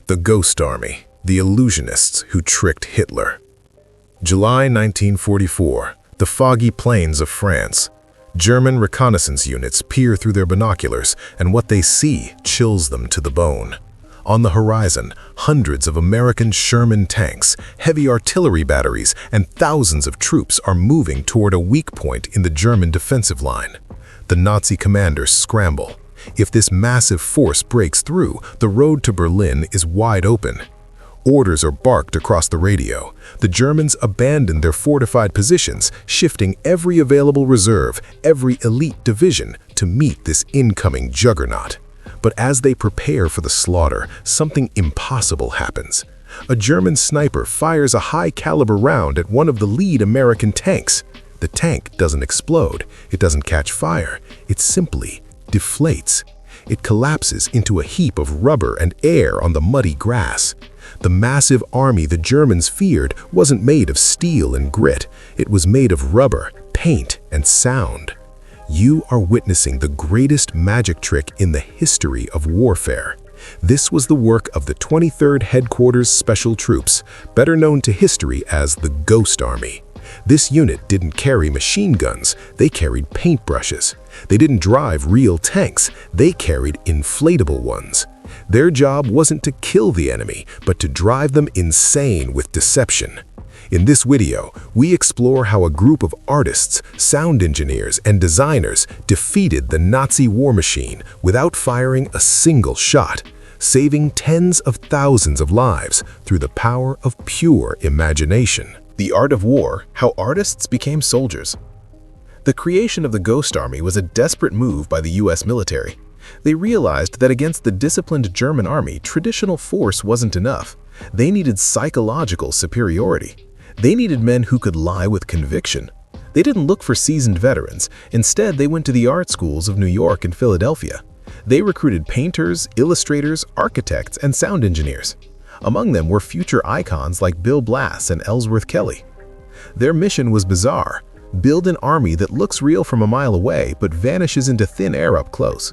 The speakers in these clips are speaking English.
The Ghost Army, the Illusionists who tricked Hitler. July 1944, the foggy plains of France. German reconnaissance units peer through their binoculars, and what they see chills them to the bone. On the horizon, hundreds of American Sherman tanks, heavy artillery batteries, and thousands of troops are moving toward a weak point in the German defensive line. The Nazi commanders scramble. If this massive force breaks through, the road to Berlin is wide open. Orders are barked across the radio. The Germans abandon their fortified positions, shifting every available reserve, every elite division to meet this incoming juggernaut. But as they prepare for the slaughter, something impossible happens. A German sniper fires a high-caliber round at one of the lead American tanks. The tank doesn't explode. It doesn't catch fire. It simply deflates. It collapses into a heap of rubber and air on the muddy grass. The massive army the Germans feared wasn't made of steel and grit. It was made of rubber, paint, and sound. You are witnessing the greatest magic trick in the history of warfare. This was the work of the 23rd Headquarters Special Troops, better known to history as the Ghost Army. This unit didn't carry machine guns, they carried paintbrushes. They didn't drive real tanks, they carried inflatable ones. Their job wasn't to kill the enemy, but to drive them insane with deception. In this video, we explore how a group of artists, sound engineers, and designers defeated the Nazi war machine without firing a single shot, saving tens of thousands of lives through the power of pure imagination. The Art of War: How Artists Became Soldiers. The creation of the Ghost Army was a desperate move by the US military. They realized that against the disciplined German army, traditional force wasn't enough. They needed psychological superiority. They needed men who could lie with conviction. They didn't look for seasoned veterans. Instead, they went to the art schools of New York and Philadelphia. They recruited painters, illustrators, architects, and sound engineers. Among them were future icons like Bill Blass and Ellsworth Kelly. Their mission was bizarre: build an army that looks real from a mile away but vanishes into thin air up close.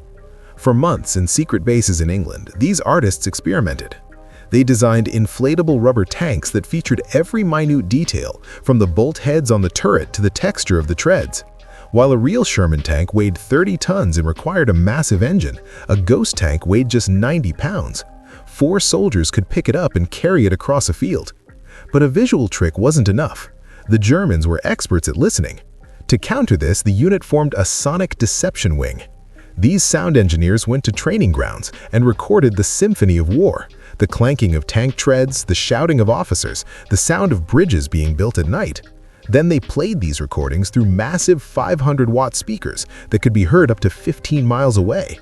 For months in secret bases in England, these artists experimented. They designed inflatable rubber tanks that featured every minute detail, from the bolt heads on the turret to the texture of the treads. While a real Sherman tank weighed 30 tons and required a massive engine, a ghost tank weighed just 90 pounds. 4 soldiers could pick it up and carry it across a field. But a visual trick wasn't enough. The Germans were experts at listening. To counter this, the unit formed a sonic deception wing. These sound engineers went to training grounds and recorded the symphony of war: the clanking of tank treads, the shouting of officers, the sound of bridges being built at night. Then they played these recordings through massive 500-watt speakers that could be heard up to 15 miles away.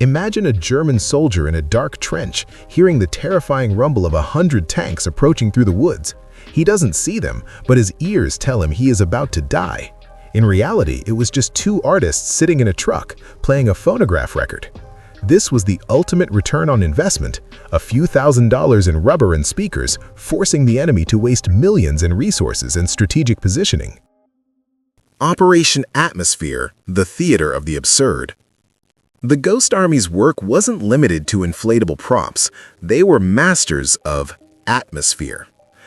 Imagine a German soldier in a dark trench hearing the terrifying rumble of 100 tanks approaching through the woods. He doesn't see them, but his ears tell him he is about to die. In reality, it was just 2 artists sitting in a truck, playing a phonograph record. This was the ultimate return on investment: a few $1,000s in rubber and speakers, forcing the enemy to waste millions in resources and strategic positioning. Operation Atmosphere: The Theater of the Absurd. The Ghost Army's work wasn't limited to inflatable props. They were masters of atmosphere.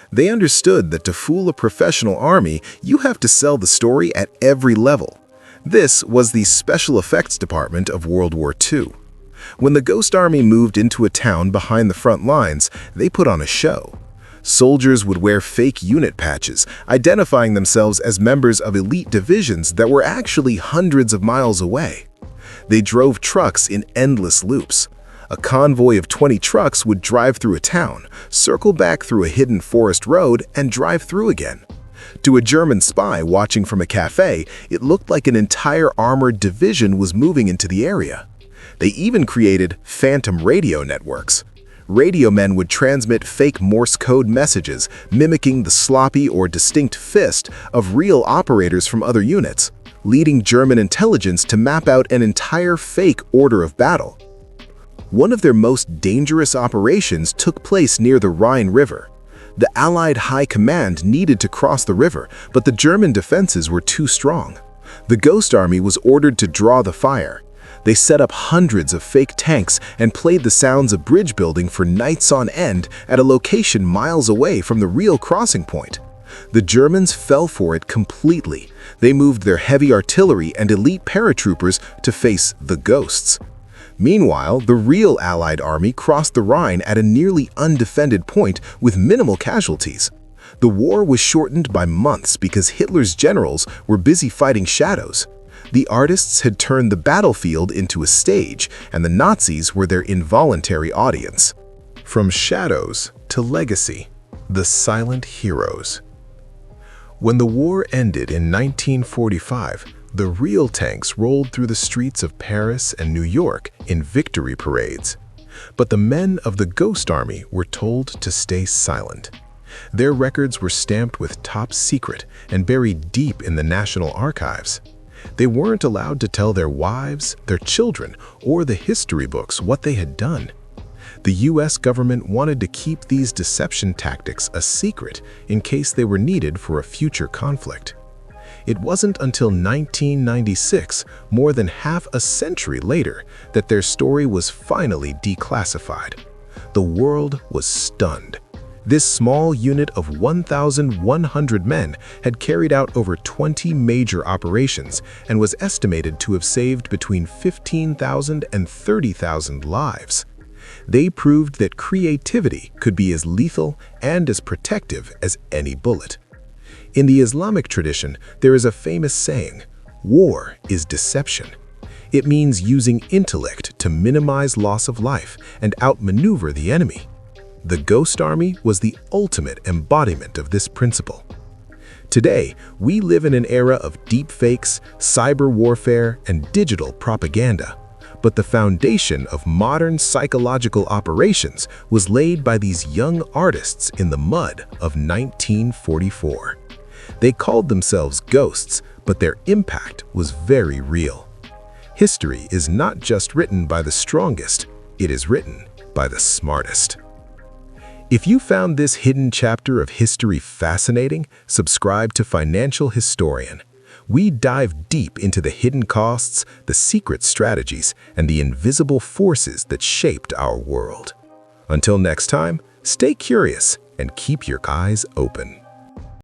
They understood that to fool a professional army, you have to sell the story at every level. This was the special effects department of World War II. When the Ghost Army moved into a town behind the front lines, they put on a show. Soldiers would wear fake unit patches, identifying themselves as members of elite divisions that were actually hundreds of miles away. They drove trucks in endless loops. A convoy of 20 trucks would drive through a town, circle back through a hidden forest road, and drive through again. To a German spy watching from a cafe, it looked like an entire armored division was moving into the area. They even created phantom radio networks. Radio men would transmit fake Morse code messages, mimicking the sloppy or distinct fist of real operators from other units, leading German intelligence to map out an entire fake order of battle. One of their most dangerous operations took place near the Rhine River. The Allied High Command needed to cross the river, but the German defenses were too strong. The Ghost Army was ordered to draw the fire. They set up hundreds of fake tanks and played the sounds of bridge building for nights on end at a location miles away from the real crossing point. The Germans fell for it completely. They moved their heavy artillery and elite paratroopers to face the ghosts. Meanwhile, the real Allied army crossed the Rhine at a nearly undefended point with minimal casualties. The war was shortened by months because Hitler's generals were busy fighting shadows. The artists had turned the battlefield into a stage, and the Nazis were their involuntary audience. From shadows to legacy, the silent heroes. When the war ended in 1945, the real tanks rolled through the streets of Paris and New York in victory parades. But the men of the Ghost Army were told to stay silent. Their records were stamped with top secret and buried deep in the National Archives. They weren't allowed to tell their wives, their children, or the history books what they had done. The US government wanted to keep these deception tactics a secret in case they were needed for a future conflict. It wasn't until 1996, more than half a century later, that their story was finally declassified. The world was stunned. This small unit of 1,100 men had carried out over 20 major operations and was estimated to have saved between 15,000 and 30,000 lives. They proved that creativity could be as lethal and as protective as any bullet. In the Islamic tradition, there is a famous saying, "War is deception." It means using intellect to minimize loss of life and outmaneuver the enemy. The Ghost Army was the ultimate embodiment of this principle. Today, we live in an era of deepfakes, cyber warfare, and digital propaganda. But the foundation of modern psychological operations was laid by these young artists in the mud of 1944. They called themselves ghosts, but their impact was very real. History is not just written by the strongest, it is written by the smartest. If you found this hidden chapter of history fascinating, subscribe to Financial Historian. We dive deep into the hidden costs, the secret strategies, and the invisible forces that shaped our world. Until next time, stay curious and keep your eyes open.